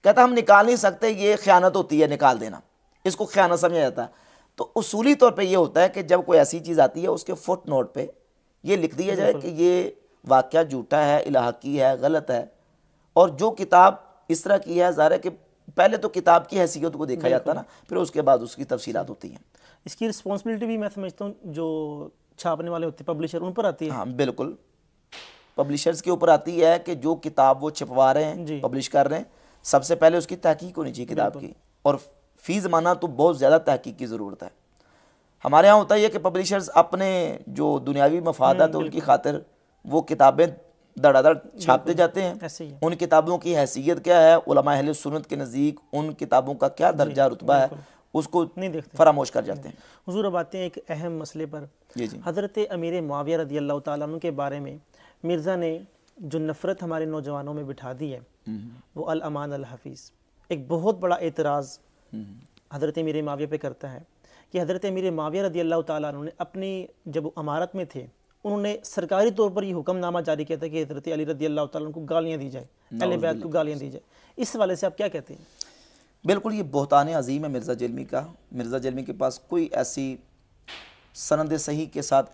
कहता हम निकाल नहीं सकते, ये ख़यानत होती है निकाल देना, इसको ख़यानत समझा जाता है। तो उसूली तौर पे ये होता है कि जब कोई ऐसी चीज़ आती है उसके फुट नोट पे ये लिख दिया जाए कि ये वाक़या झूठा है, इलाहकी है, गलत है। और जो किताब इस तरह की है, ज़ाहिर है कि पहले तो किताब की हैसियत को देखा जाता ना, फिर उसके बाद उसकी तफसीलात होती हैं। इसकी रिस्पॉन्सिबिलिटी भी मैं समझता हूँ जो छापने वाले होते हैं, पब्लिशर, उन पर आती है। हाँ बिल्कुल, पब्लिशर्स के ऊपर आती है कि जो किताब वो छपवा रहे हैं, पब्लिश कर रहे हैं, सबसे पहले उसकी तहकीक होनी चाहिए किताब की, और फ़ी ज़माना तो बहुत ज़्यादा तहकीक की ज़रूरत है। हमारे यहाँ होता है कि पब्लिशर्स अपने जो दुनियावी मफादात है उनकी खातिर वो किताबें धड़ाधड़ छापते जाते हैं। उन किताबों की हैसियत क्या है, उलमा अहले सुन्नत के नज़दीक उन किताबों का क्या दर्जा रुतबा है, उसको नहीं देखते, फरामोश कर जाते हैं। हुजूर अब आते हैं एक अहम मसले पर। हज़रत अमीर मुआविया रज़ी अल्लाह तआला अन्हु के बारे में मिर्ज़ा ने जो नफ़रत हमारे नौजवानों में बिठा दी है, वो अल अमान अल हफ़ीज़, एक बहुत बड़ा एतराज़ हज़रत अमीर मुआविया पे करता है कि हज़रत अमीर मुआविया रज़ी अल्लाह तआला अन्हु ने अपनी जब अमारत में थे, उन्होंने सरकारी तौर पर ये हुक्मनामा जारी किया था कि हज़रत अली रज़ी अल्लाह तआला अन्हु को गालियाँ दी जाए, अहले बैत को गालियाँ दी जाए। इस हवाले से आप क्या कहते हैं? बिल्कुल, ये बहतान अज़ीम है मिर्ज़ा जलमी का। मिर्ज़ा जलमी के पास कोई ऐसी सनद सही के साथ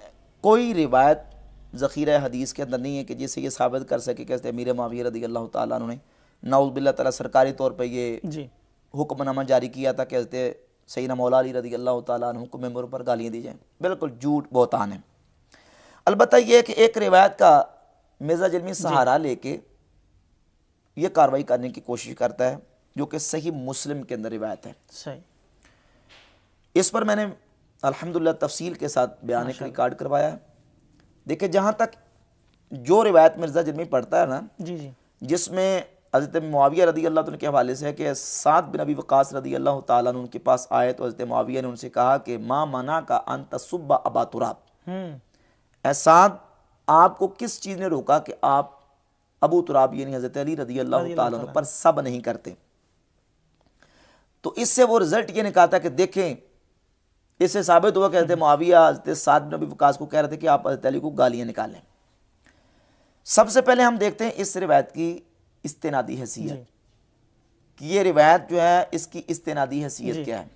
कोई रिवायत ज़ख़ीरा हदीस के अंदर नहीं है कि जिससे ये साबित कर सके कि अमीर मुआविया रज़ी अल्लाह तआला अन्हु ने नाउज़ बिल्लाह ताला सरकारी तौर पर ये हुक्मनामा जारी किया था कि हज़रत सैयदना मौला अली रज़ी अल्लाह तआला अन्हु को मेंबर पर गालियाँ दी जाएँ। बिल्कुल झूठ, बहतान है। अलबत्ता ये है कि एक रिवायत का मिर्ज़ा जलमी सहारा लेके ये कार्रवाई करने की कोशिश करता है जो कि सही मुस्लिम के अंदर रिवायत है। सही, इस पर मैंने अल्हम्दुलिल्लाह तफसील के साथ बयान एक रिकॉर्ड करवाया है। देखिए, जहाँ तक जो रिवायत मिर्ज़ा जलमी पढ़ता है ना, जिसमें हज़रत मुआविया रज़ी अल्लाह तआला के हवाले से है कि साद बिन अबी वक़ास रज़ी अल्लाह तआला अन्हु उनके पास आए तो हज़रत मुआविया ने उनसे कहा कि मा मना का अन तसुब्बा अबा तुराब, साद आपको किस चीज़ ने रोका कि आप अबू तुराब यानी हज़रत अली रज़ी अल्लाह तआला अन्हु पर सब नहीं करते। तो इससे वो रिजल्ट ये निकालता है कि देखें, इससे साबित हुआ कि हज़रत मुआविया हज़रत साद बिन अबी वक़ास को कह रहे थे कि आप हज़रत अली को गालियाँ निकालें। सबसे पहले हम देखते हैं इस रिवायत की इस्तेनादी हैसियत कि ये रिवायत जो है इसकी इस्तेनादी हैसियत क्या है।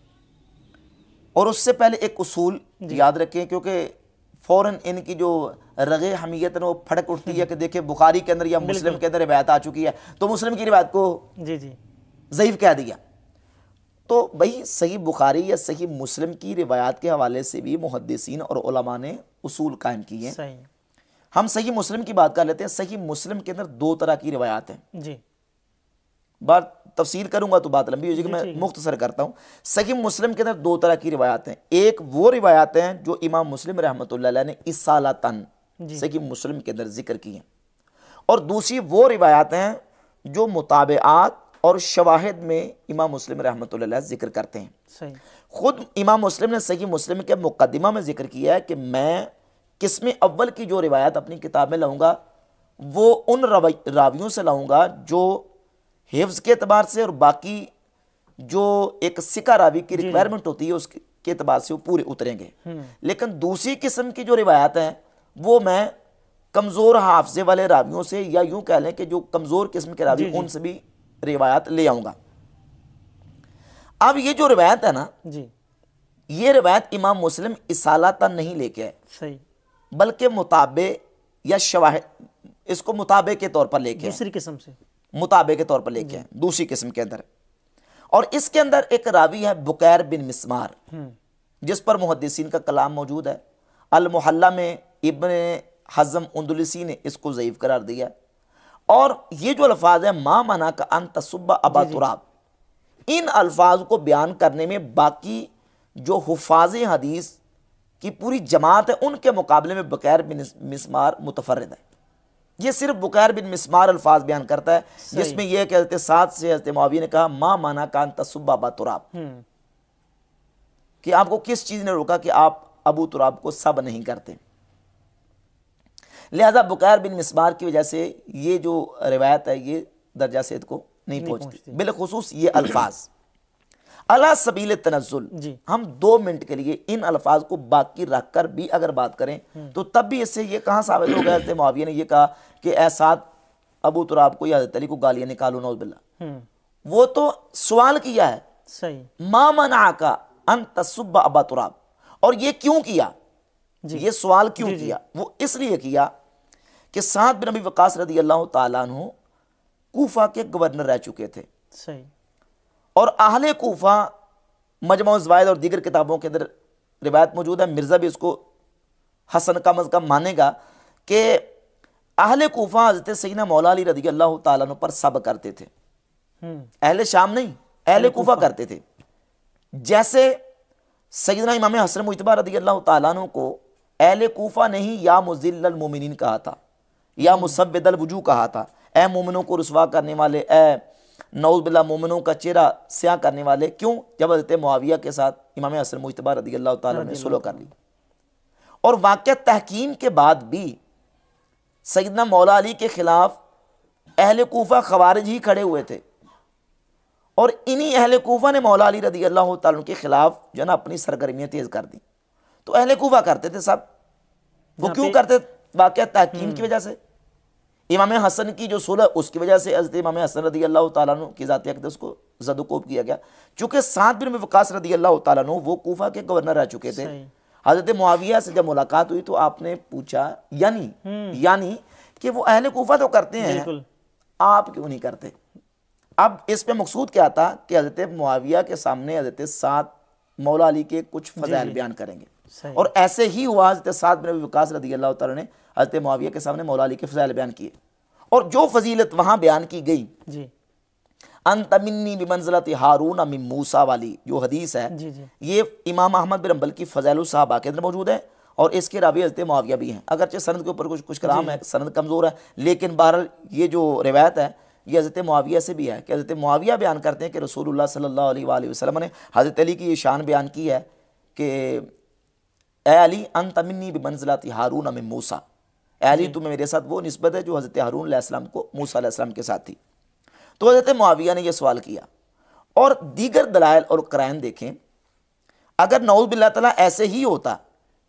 और उससे पहले एक उसूल याद रखें, क्योंकि फ़ौरन इनकी जो रगे हमीयत है वो फटक उठती है कि देखिए बुखारी के अंदर या मुस्लिम के अंदर रिवायत आ चुकी है तो मुस्लिम की रिवायत को ज़ईफ़ कह दिया। तो भाई सही बुखारी या सही मुस्लिम की रिवायत के हवाले से भी मुहद्दिसीन और उलमा ने उसूल कायम किए हैं। हम सही मुस्लिम की बात कर लेते हैं। सही मुस्लिम के अंदर दो तरह की रिवायात हैं जी। बात तफसील करूंगा तो बात लंबी हो जाएगी, मैं मुख्तसर करता हूं। सही मुस्लिम के अंदर दो तरह की रिवायात हैं। एक वो रिवायात हैं जो इमाम मुस्लिम रहमतुल्लाह अलैह ने इसालतन सही मुस्लिम के अंदर जिक्र की हैं, और दूसरी वो रिवायात हैं जो मुताबिआत और शवाहिद में इमाम मुस्लिम रहमतुल्लाह अलैह जिक्र करते हैं। खुद इमाम मुस्लिम ने सही मुस्लिम के मुकद्दिमा में जिक्र किया है कि मैं किस्म अव्वल की जो रिवायत अपनी किताब में लाऊंगा वो उन रावियों से लाऊंगा जो हिफ्ज के अतबार से और बाकी जो एक सिका रावी की रिक्वायरमेंट होती है उसके अतबार से वो पूरे उतरेंगे। लेकिन दूसरी किस्म की जो रिवायत है वो मैं कमज़ोर हाफजे वाले रावियों से, या यूं कह लें कि जो कमज़ोर किस्म के रावी उनसे भी रिवायत ले आऊँगा। अब ये जो रिवायत है ना जी, ये रिवायत इमाम मुस्लिम इसालातन नहीं लेके है, सही, बल्कि मुताबे या शवाहिद, इसको मुताबे के तौर पर लेके दूसरी किस्म से मुताबे के तौर पर लेके हैं दूसरी किस्म के अंदर। और इसके अंदर एक रावी है बुकैर बिन मिस्मार, जिस पर मुहद्दिसीन का कलाम मौजूद है। अल मुहल्ला में इब्न हज़म उंदुलसी ने इसको ज़ईफ़ करार दिया। और ये जो अल्फाज है मा मना का अन तसुब्बा अबा तुराब, इन अल्फाज को बयान करने में बाकी जो हुफ़ाज़ हदीस की पूरी जमात है उनके मुकाबले में बुकैर बिन मिस्मार मुतफर्रिद है। ये सिर्फ बुकैर बिन मिस्मार अल्फाज बयान करता है, जिसमें यह कहते साथ से हज़रत मुआविया ने कहा मा माना कान तसुब्बा अबा तुराब, कि आपको किस चीज ने रोका कि आप अबू तुराब को सब नहीं करते। लिहाजा बुकैर बिन मिस्मार की वजह से ये जो रिवायत है ये दर्जा सेहत को नहीं पहुंचती। बिलखुसूस ये अल्फाज अला सबील तनज़्ज़ुल, हम 2 मिनट के लिए इन अल्फाज को बाकी रखकर भी अगर बात करें तो तब भी इससे ये कहाँ साबित हो गया हज़रत मुआविया ने ये कहा कि ऐ साद अबू तुराब को या हज़रत अली को गालियां निकालो नौज़ बिल्लाह। वो तो सवाल किया है, सही, मा मना का अन तसुब्बा अबा तुराब, और ये क्यों किया, ये सवाल क्यों किया? वो इसलिए किया कि साद बिन अबी वक़ास रज़ी अल्लाह तआला अन्हु कूफा के गवर्नर रह चुके थे, सही, और अहले कूफा मजमा ज़वाइद और दीगर किताबों के अंदर रिवायत मौजूद है, मिर्ज़ा भी इसको हसन का मज़कम मानेगा कि अहले कूफा हज़रत सैयदना मौला अली रज़ी अल्लाह तआला अन्हु पर सब करते थे। अहले शाम नहीं, अहले कूफा करते थे। जैसे सैयदना इमाम हसन मुज्तबा रज़ी अल्लाह तआला अन्हु को अहले कूफा ने ही या मुज़िल्लल मोमिनीन कहा था, या मुसव्विदल वजूह कहा था, ए मोमिनों को रुसवा करने वाले, ए नऊज़ बिल्लाह मोमिनों का चेहरा स्याह करने वाले। क्यों? जब हज़रत मुआविया के साथ इमाम हसन मुज्तबा रज़ी अल्लाह तआला ने सुलह कर ली। और वाक़या तहकीम के बाद भी सैयदना मौला अली के खिलाफ अहले कूफा खवारिज ही खड़े हुए थे, और इन्हीं अहले कूफा ने मौला अली रज़ी अल्लाह तआला के खिलाफ जो ना अपनी सरगर्मियाँ तेज़ कर दी। तो अहले कूफा करते थे सब, वो क्यों करते? वाक़या तहकीम की वजह से, इमाम हसन की जो सुलह उसकी वजह से हज़रत इमाम हसन रज़ी अल्लाह तआला अन्हु की ज़ाती अक़ीदत को ज़द-ओ-कोब किया गया। चूँकि साद बिन वक़ास रज़ी अल्लाह तआला अन्हु वो कूफा के गवर्नर रह चुके थे। हज़रत मुआविया से जब मुलाकात हुई तो आपने पूछा यानी कि वो अहले कूफा तो करते हैं, आप क्यों नहीं करते? अब इस पे मकसूद क्या था कि हज़रत मुआविया के सामने हज़रत साद मौला अली के कुछ फ़ज़ाइल बयान करेंगे, और ऐसे ही हुआ। हज़रत साद बिन वक़ास रज़ी अल्लाह तआला ने हज़रत मुआविया के सामने मौला अली के फ़ज़ाइल बयान किए, और जो फजीलत वहां बयान की गई अंत मिन्नी बिमंज़िलति हारून मिन मूसा वाली जो हदीस है, ये इमाम अहमद बिन हंबल की फ़ज़ाइल सहाबा के अंदर मौजूद है, और इसके रावी हज़रत मुआविया भी हैं। अगरचे सनद के ऊपर कुछ कलाम है, सनद कमज़ोर है, लेकिन बहरहाल ये जो रिवायत है ये हज़रत मुआविया से भी है कि हज़रत मुआविया बयान करते हैं कि रसूलुल्लाह सल्लल्लाहु अलैहि वसल्लम ने हज़रत अली की ये शान बयान की है कि ए अली अंत मिन्नी बिमंज़िलति हारून मिन मूसा, अली तुम्हें मेरे साथ वो निस्बत है जो हज़रत हारून अलैहिस्सलाम को मूसा अलैहिस्सलाम के साथ थी। तो हज़रत मुआविया ने यह सवाल किया, और दीगर दलाइल और कराइन देखें। अगर नऊज़ बिल्लाह तआला ऐसे ही होता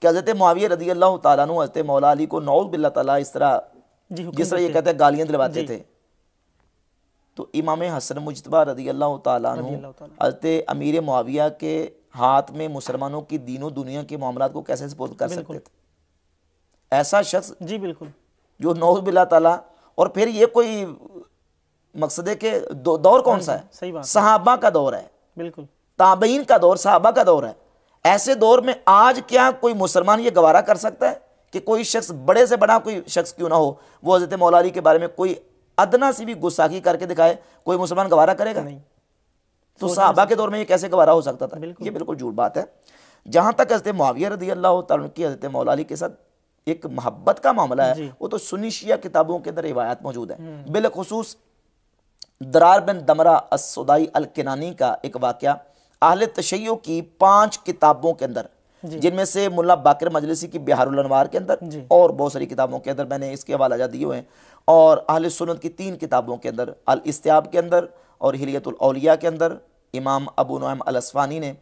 कि हज़रत मुआविया रज़ी अल्लाह तआला अन्हु हज़रत मौला अली को नऊज़ बिल्लाह तआला इस तरह जिस तरह ये कहते हैं गालियाँ दिलवाते थे, तो इमाम हसन मुज्तबा रज़ी अल्लाह तआला अन्हु हज़रत अमीर मुआविया के हाथ में मुसलमानों की दीनों दुनिया के मामलात को कैसे सपोर्ट कर सकते थे? ऐसा शख्स, जी बिल्कुल, जो नऊज़ बिल्लाह ताला, और फिर ये कोई मकसद है कि दौर कौन सा है? सही बात, सहाबा का दौर है, बिल्कुल, ताबईन का दौर, सहाबा का दौर है। ऐसे दौर में आज क्या कोई मुसलमान ये गवारा कर सकता है कि कोई शख्स, बड़े से बड़ा कोई शख्स क्यों ना हो, वो हज़रत मौला अली के बारे में कोई अदना सी भी गुस्ताखी करके दिखाए? कोई मुसलमान गवारा करेगा? नहीं। तो सहाबा के दौर में ये कैसे गवारा हो सकता था? ये बिल्कुल झूठ बात है। जहां तक हज़रत मुआविया रज़ी अल्लाह तआला की हज़रत मौला अली के साथ एक मोहब्बत का मामला है, वो तो सुन्नी शिया किताबों के अंदर रिवायत मौजूद है। बिलखुसूस दरार बिन दमरा अस्सुदाई अल-किनानी का एक वाक़या अहले तशय्यो की 5 किताबों के अंदर जिनमें से मुल्ला बाकर मजलिसी की बिहारुल अनवार के अंदर और बहुत सारी किताबों के अंदर मैंने इसके हवाला दिए हुए हैं, और अहले सुन्नत की 3 किताबों के अंदर, अल इस्तियाब के अंदर और हिलियतुल औलिया के अंदर इमाम अबू नुआइम अल अस्फानी ने,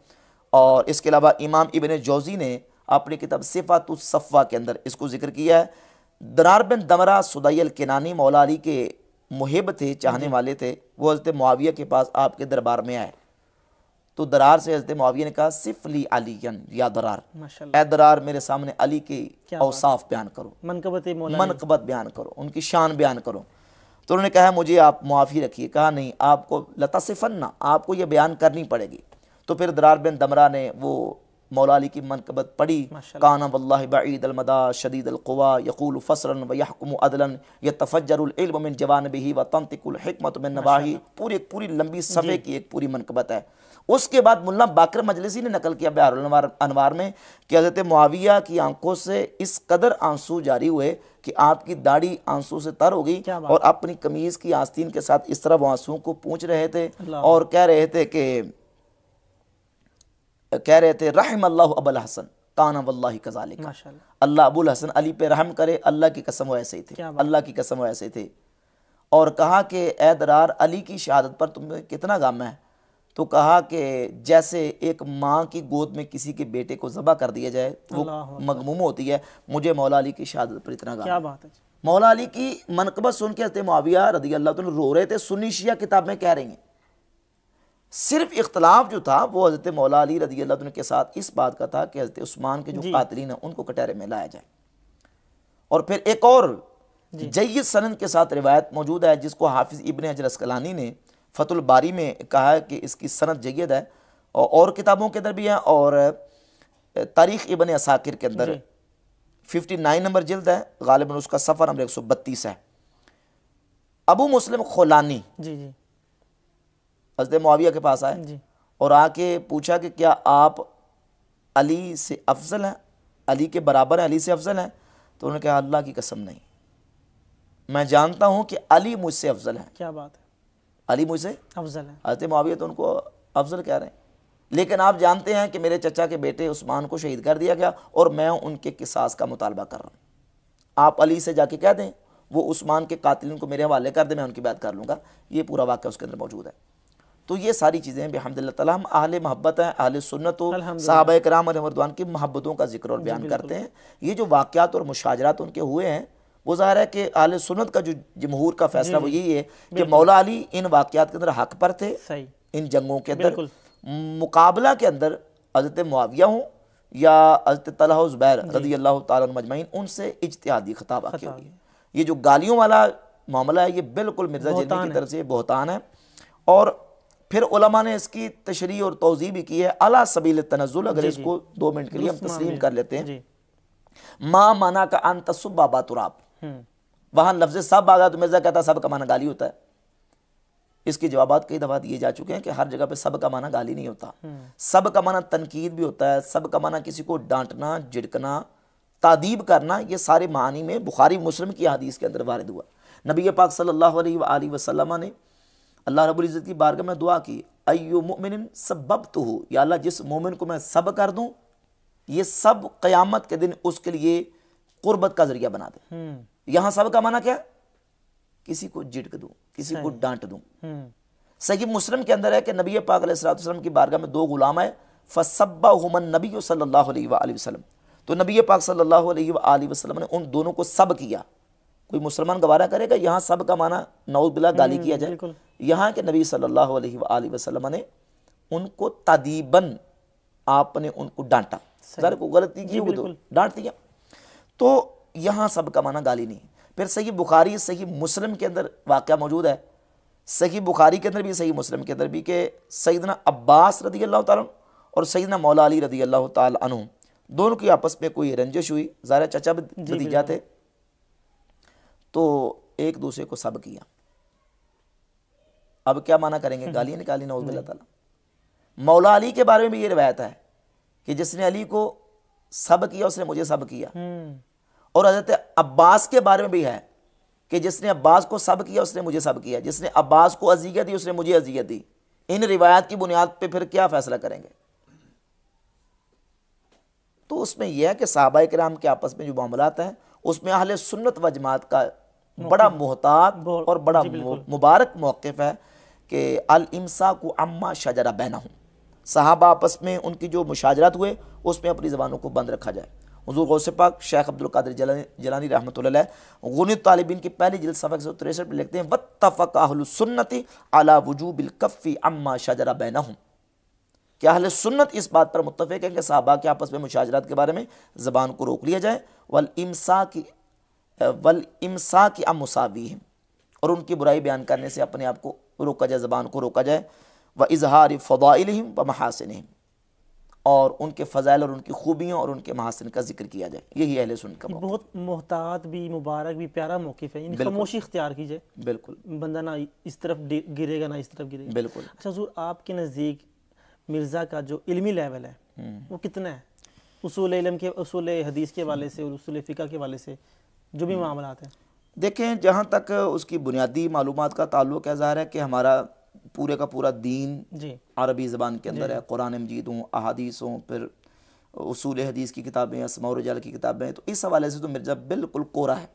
और इसके अलावा इमाम इब्न जौज़ी ने अपनी किताब सिफ़ातुस सफ़वा के अंदर इसको जिक्र किया है। दरार बिन दमरा सुदैय अल किनानी मौला अली के मुहिब थे, चाहने वाले थे। वो हज़रत मुआविया के पास आपके दरबार में आए तो दरार से हज़रत मुआविया ने कहा सिफ़ली अलीयन या दरार, ए दरार मेरे सामने अली के औसाफ बयान करो, मनकबत बयान करो, उनकी शान बयान करो। तो उन्होंने कहा मुझे आप मुआफ़ी रखिए। कहा नहीं, आपको लतसिफ़न्ना, आपको ये बयान करनी पड़ेगी। तो फिर दरार बिन दमरा ने वो मौला अली की मनकबत पढ़ी, काना वल्लाहि बईद अलमदा शदीद अलक़ुवा यक़ूलु फ़स्रन व यहकुमु अदलन यतफ़ज्जरुल इल्म मिन जवानिबिही व तंतिकुल हिकमत मिन नवाही। पूरी लंबी सफ़े की एक पूरी मनकबत है। उसके बाद मुल्ला बाकर मजलिसी ने नकल किया बिहारुल अनवार में कि हज़रत मुआविया की आंखों से इस कदर आंसू जारी हुए कि आपकी दाढ़ी आंसू से तर हो गई, और अपनी कमीज़ की आस्तीन के साथ इस तरह वो आंसू को पूंछ रहे थे और कह रहे थे रहम अल्लाह अबुल हसन काना वल्लाहि कज़ालिक, अल्लाह अबुल हसन अली पे रहम करे, अल्लाह की कसम वो ऐसे ही थे, अल्लाह की कसम वो ऐसे थे। और कहा कि ए दरार अली की शहादत पर तुम्हें कितना गम है? तो कहा कि जैसे एक माँ की गोद में किसी के बेटे को ज़बह कर दिया जाए वो मगमूम होती है, मुझे मौला अली की शहादत पर इतना गम। क्या बात है। मौला अली की मनकबत सुन के हज़रत मुआविया रज़ी अल्लाह तआला रो रहे थे। सुन्नी शिया किताब में कह रही हैं, सिर्फ इख्तलाफ जो था वो हज़रत मौला अली रज़ी अल्लाह तआला के साथ इस बात का था कि हज़रत उस्मान के जो कातिलीन हैं उनको कटहरे में लाया जाए। और फिर एक और जय्यद सनद के साथ रिवायत मौजूद है जिसको हाफिज़ इब्न हजर अस्कलानी ने फतुल बारी में कहा है कि इसकी सनद जय्यद है, और किताबों के अंदर भी है, और तारीख़ इब्न असाकिर के अंदर 59 नंबर जिल्द है, गालिबन उसका सफ़र नंबर 132 है। अबू मुस्लिम खोलानी हज़रत मुआविया के पास आए और आके पूछा कि क्या आप अली से अफजल हैं, अली के बराबर हैं, अली से अफजल हैं? तो उन्होंने कहा अल्लाह की कसम नहीं, मैं जानता हूं कि अली मुझसे अफजल है। क्या बात है, अली मुझसे अफजल है। हज़रत मुआविया तो उनको अफजल कह रहे हैं, लेकिन आप जानते हैं कि मेरे चचा के बेटे उस्मान को शहीद कर दिया गया और मैं उनके किसास का मुतालबा कर रहा हूँ। आप अली से जाके कह दें वो उस्मान के कातिलों को मेरे हवाले कर दें, मैं उनकी बात कर लूँगा। ये पूरा वाक़या उसके अंदर मौजूद है। तो ये सारी चीज़ें बिहम्दिल्लाह ताला हम अहले मोहब्बत हैं, अहले सुन्नत सहाबा किराम और रिज़वान की मोहब्बतों का जिक्र और बयान करते हैं। ये जो वाक़यात और मुशाजरात उनके हुए हैं वो ज़ाहिर है कि अहले सुन्नत का जो जमहूर का फैसला वो यही है कि मौला अली इन वाक़यात के अंदर हक़ पर थे, इन जंगों के अंदर। मुकाबला के अंदर हज़रत मुआविया हूँ या हज़रत तलहा ज़ुबैर रज़ी अल्लाह तआला अन्हुम अजमईन, उनसे इज्तिहादी खिताब वाक़ हुई है। ये जो गालियों वाला मामला है ये बिल्कुल मिर्ज़ा जहलवी की तरफ से बहतान है। और फिर उलमा ने इसकी तशरीह और तौज़ीह भी की है अला सबील तनज़्ज़ुल। अगर इसको 2 मिनट के लिए हम तस्लीम कर लेते हैं, माँ माना का अन तसुब्बा बातुराब, वहाँ लफ्ज़ सब आ गया तो मिर्ज़ा कहता सब का माना गाली होता है। इसके जवाबात कई दफ़ा दिए जा चुके हैं कि हर जगह पे सब का माना गाली नहीं होता, सब का माना तनकीद भी होता है, सब का माना किसी को डांटना, झिड़कना, तादीब करना। ये सारे मानी में बुखारी मुस्लिम की हदीस के अंदर वारिद हुआ। नबी पाक सल्लल्लाहु अलैहि वसल्लम ने अल्लाह रब्बुल इज़्ज़त की बारगाह में दुआ की, अय्यु मुमिनिन सब्बतुहु, या अल्लाह जिस मोमिन को मैं सब कर दूं ये सब क़यामत के दिन उसके लिए कुर्बत का जरिया बना दे। यहाँ सब का माना क्या? किसी को झिड़क दूं, किसी को डांट दूं। सही मुस्लिम के अंदर है कि नबी पाक अलैहिस्सलाम की बारगाह में 2 गुलाम है, फसब्बहुमन नबी सल्लल्लाहु अलैहि वसल्लम, तो नबी पाक सल्लल्लाहु अलैहि वसल्लम ने उन दोनों को सब किया। कोई मुसलमान गवारा करेगा यहाँ सब का माना नऊज़ बिल्लाह गाली किया जाए? यहाँ के नबी सल्लल्लाहु अलैहि वसल्लम ने उनको तादीबन, आपने उनको डांटा, सर को गलती की होगी तो डांट दिया। तो यहाँ सब का माना गाली नहीं। फिर सही बुखारी सही मुस्लिम के अंदर वाक़या मौजूद है, सही बुखारी के अंदर भी सही मुस्लिम के अंदर भी, कि सैयदना अब्बास रज़ी अल्लाह तआला और सैयदना मौला अली रज़ी अल्लाह तआला अन्हु दोनों की आपस में कोई रंजिश हुई। ज़ाहिर चचा भतीजा थे, तो एक दूसरे को सब किया। अब क्या माना करेंगे? गालियाँ निकाली नऊज़ बिल्लाह ताला। मौला अली के बारे में भी ये रिवायत है कि जिसने अली को सब किया उसने मुझे सब किया। और हज़रत अब्बास के बारे में भी है कि जिसने अब्बास को सब किया उसने मुझे सब किया, जिसने अब्बास को अज़ियत दी उसने मुझे अज़ियत दी। इन रिवायात की बुनियाद पे फिर क्या फैसला करेंगे? तो उसमें यह है कि सहाबा किराम के आपस में जो मामलात हैं उसमें अहले सुन्नत व जमात का बड़ा मोहतात और बड़ा मुबारक मौक़िफ़ है कि अल इम्साकु अम्मा शजरा बैनहुम, सहाबा आपस में उनकी जो मुशाजरत हुए उसमें अपनी ज़बानों को बंद रखा जाए। हुज़ूर गौसे पाक शेख अब्दुल कादिर जिलानी रहमतुल्लाह अलैह गुनियत तालिबीन की पहली जिल्द सफ़ा 163 में लिखते हैं वत्तफ़क़ अहलुस सुन्नति अला वुजूबिल कफ़्फ़ि अम्मा शजरा बैनहुम, कि अहले सुन्नत इस बात पर मुत्तफ़िक़ है कि सहाबा के आपस में मुशाजरत के बारे में ज़बान को रोक लिया जाए, वल इम्साकी अम मुसावीहिम, और उनकी बुराई बयान करने से अपने आप को रोका जाए, ज़बान को रोका जाए, व इज़हार फ़दाइलिहिम व महासिनिहिम, और उनके फ़ज़ाइल और उनकी खूबियों और उनके महासिन का जिक्र किया जाए। यही अहले सुन्नत का बहुत मोहतात भी, मुबारक भी, प्यारा मौक़िफ़ है। खामोशी इख्तियार कीजिए, बिल्कुल, बंदा ना इस तरफ गिरेगा ना इस तरफ गिरेगा, बिल्कुल। अच्छा हुज़ूर, आपके नज़दीक मिर्ज़ा का जो इल्मी लेवल है वो कितना है, उसूल इल्म के, उसूल हदीस के हवाले से और उसूल फ़िक़ह के हवाले से जो भी मामलात हैं? देखें, जहाँ तक उसकी बुनियादी मालूमात का ताल्लुक़ है, ज़ाहिर है कि हमारा पूरे का पूरा दीन अरबी ज़बान के अंदर है। कुरान मजीद हों, अहादीस हों, फिर उसूल हदीस की किताबें, अस्माउ रिजाल की किताबें, तो इस हवाले से तो मिर्ज़ा बिल्कुल कोरा है।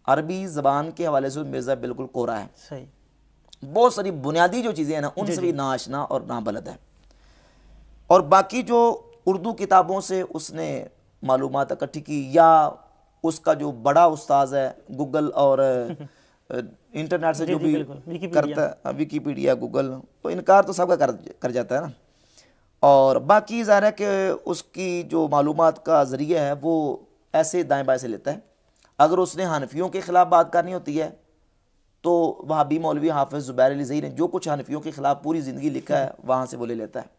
अरबी ज़बान के हवाले से मिर्ज़ा बिल्कुल कोरा है। सही। बहुत सारी बुनियादी जो चीज़ें हैं ना, उनसे भी नाशना और नाबलद है। और बाकी जो उर्दू किताबों से उसने मालूमात इकट्ठी की, या उसका जो बड़ा उस्ताद है गूगल और इंटरनेट से जो भी करता है, विकीपीडिया, गूगल, तो इनकार तो सबका कर जाता है ना। और बाकी ज़ाहिर है कि उसकी जो मालूमात का ज़रिया है वो ऐसे दाएँ बाएँ से लेता है। अगर उसने हनफियों के ख़िलाफ़ बात करनी होती है तो वहाबी मौलवी हाफिज़ ज़ुबैर अली ज़ही ने जो कुछ हनफियों के ख़िलाफ़ पूरी ज़िंदगी लिखा है वहाँ से वो ले लेता है।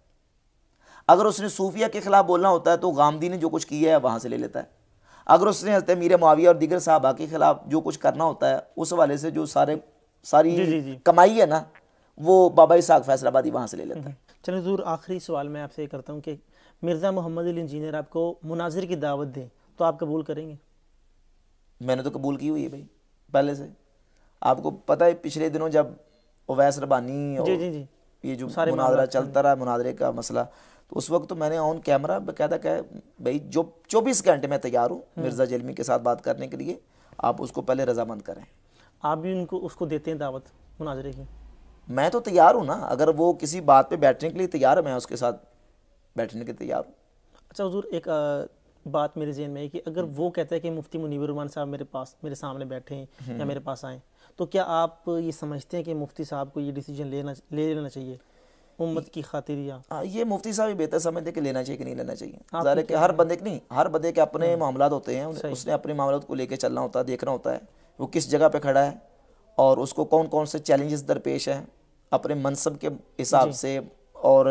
अगर उसने सूफिया के ख़िलाफ़ बोलना होता है तो गामदी ने जो कुछ किया है वहाँ से ले लेता है। अगर उसने हज़रत अमीर मुआविया और दीगर साहबा के ख़िलाफ़ जो कुछ करना होता है उस वाले से जो सारी कमाई है ना, वो बाबा इसहाक़ फैसलाबादी वहाँ से ले लेता है। चलिए ज़रूर, आखिरी सवाल मैं आपसे करता हूँ कि मिर्ज़ा मोहम्मद अली इंजीनियर आपको मुनाजिर की दावत दें तो आप कबूल करेंगे? मैंने तो कबूल की हुई है भाई पहले से। आपको पता है पिछले दिनों जब उवैस रबानी और ये जो मुनाजरा चलता रहा, मुनाजरे का मसला, तो उस वक्त तो मैंने ऑन कैमरा बकायदा कहा भाई जो 24 घंटे में तैयार हूँ मिर्ज़ा जलमी के साथ बात करने के लिए, आप उसको पहले रजामंद करें। आप भी उसको देते हैं दावत मुनाजरे की? मैं तो तैयार हूँ ना, अगर वो किसी बात पे बैठने के लिए तैयार है मैं उसके साथ बैठने के तैयार हूँ। अच्छा हुजूर, एक बात मेरे जहन में है कि अगर वो कहता है कि मुफ्ती मुनीवर रहमान साहब मेरे सामने बैठे या मेरे पास आएँ, तो क्या आप ये समझते हैं कि मुफ्ती साहब को ये डिसीजन ले लेना चाहिए उम्मत की खातिर? या ये मुफ्ती साहब ही बेहतर समझते कि लेना चाहिए कि नहीं लेना चाहिए। ज़ाहिर है कि हर बंदे के अपने मामलात होते हैं, उसने अपने मामलात को लेकर चलना होता है, देखना होता है वो किस जगह पे खड़ा है और उसको कौन कौन से चैलेंजेस दरपेश हैं अपने मनसब के हिसाब से, और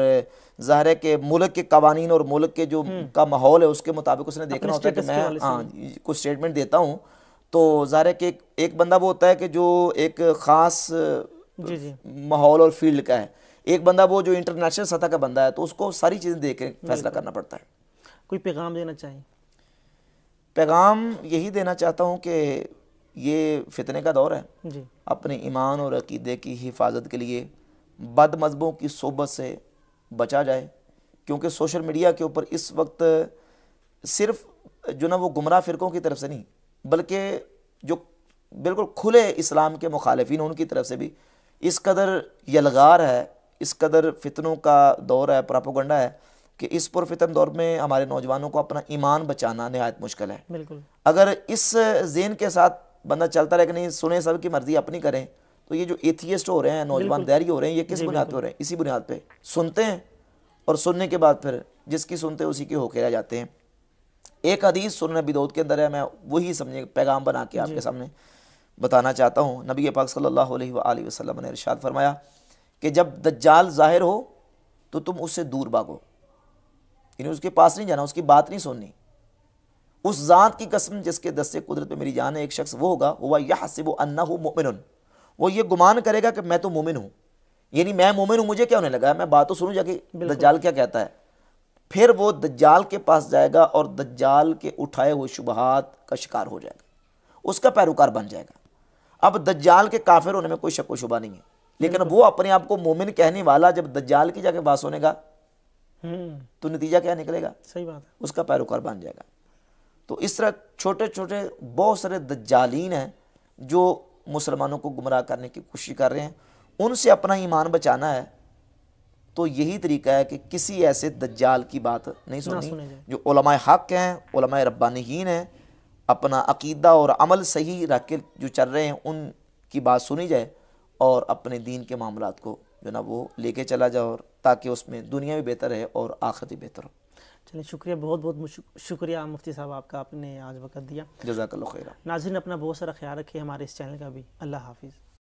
ज़ाहिर है कि मुल्क के कवानीन और मुल्क के जो का माहौल है उसके मुताबिक उसने देखना होता है कि मैं कुछ स्टेटमेंट देता हूँ। तो ज़ाहिर है कि एक बंदा वो होता है कि जो एक ख़ास माहौल और फील्ड का है, एक बंदा वो जो इंटरनेशनल सतह का बंदा है, तो उसको सारी चीज़ें देख के फैसला करना पड़ता है। कोई पैगाम देना चाहिए? पैगाम यही देना चाहता हूँ कि ये फितने का दौर है जी। अपने ईमान और अकीदे की हिफाजत के लिए बद मज़हबों की सोबत से बचा जाए, क्योंकि सोशल मीडिया के ऊपर इस वक्त सिर्फ जो ना वो गुमराह फ़िरक़ों की तरफ से नहीं, बल्कि जो बिल्कुल खुले इस्लाम के मुखालिफिन उनकी तरफ से भी इस कदर यलगार है, इस कदर फितनों का दौर है, प्रोपेगेंडा है कि इस पुरफितन दौर में हमारे नौजवानों को अपना ईमान बचाना नहायत मुश्किल है। बिल्कुल। अगर इस ज़ेन के साथ बंदा चलता रहे कि नहीं सुने सब की मर्जी अपनी करें, तो ये जो एथियस्ट हो रहे हैं, नौजवान दैरी हो रहे हैं, ये किस बुनियाद पर हो रहे हैं? इसी बुनियाद पे सुनते हैं और सुनने के बाद फिर जिसकी सुनते हैं उसी के होके रह जाते हैं। एक हदीस सुनन नबी दाऊद के अंदर है, मैं वही समझे पैगाम बना के आपके सामने बताना चाहता हूँ। नबी पाक सल्लल्लाहु अलैहि वसल्लम ने इरशाद फरमाया कि जब दज्जाल ज़ाहिर हो तो तुम उससे दूर भागो, यानी उसके पास नहीं जाना, उसकी बात नहीं सुननी। उस ज़ात की कसम जिसके दस्ते कुदरत पे मेरी जान है, एक शख्स वो होगा हुवा यहसिबु अन्नहु मुमिनुन, वो ये गुमान करेगा कि मैं तो मोमिन हूँ, यानी मैं मोमिन हूँ, मुझे क्या होने लगा है, मैं बात तो सुनूँ जाके दज्जाल क्या कहता है। फिर वो दज्जाल के पास जाएगा और दज्जाल के उठाए हुए शुबहात का शिकार हो जाएगा, उसका पैरोकार बन जाएगा। अब दज्जाल के काफिर होने में कोई शक व शुबा नहीं है, लेकिन वो अपने आप को मोमिन कहने वाला जब दज्जाल की जाके बात सुनेगा तो नतीजा क्या निकलेगा? सही बात है, उसका पैरोकार बन जाएगा। तो इस तरह छोटे छोटे बहुत सारे दज्जालीन हैं जो मुसलमानों को गुमराह करने की कोशिश कर रहे हैं, उनसे अपना ईमान बचाना है तो यही तरीका है कि किसी ऐसे दज्जाल की बात नहीं सुननी। जो उलमाए हक हैं, उलमाए रब्बानीहीन हैं, अपना अकीदा और अमल सही रख के जो चल रहे हैं उनकी बात सुनी जाए और अपने दीन के मामलात को जो ना वो लेके चला जाए, और ताकि उसमें दुनिया भी बेहतर है और आखिरत भी बेहतर हो। चलिए शुक्रिया, बहुत बहुत शुक्रिया मुफ्ती साहब आपका, आपने आज वक्त दिया। जज़ाकल्लाह खैर। नाज़रीन अपना बहुत सारा ख्याल रखिए, हमारे इस चैनल का भी। अल्लाह हाफिज़।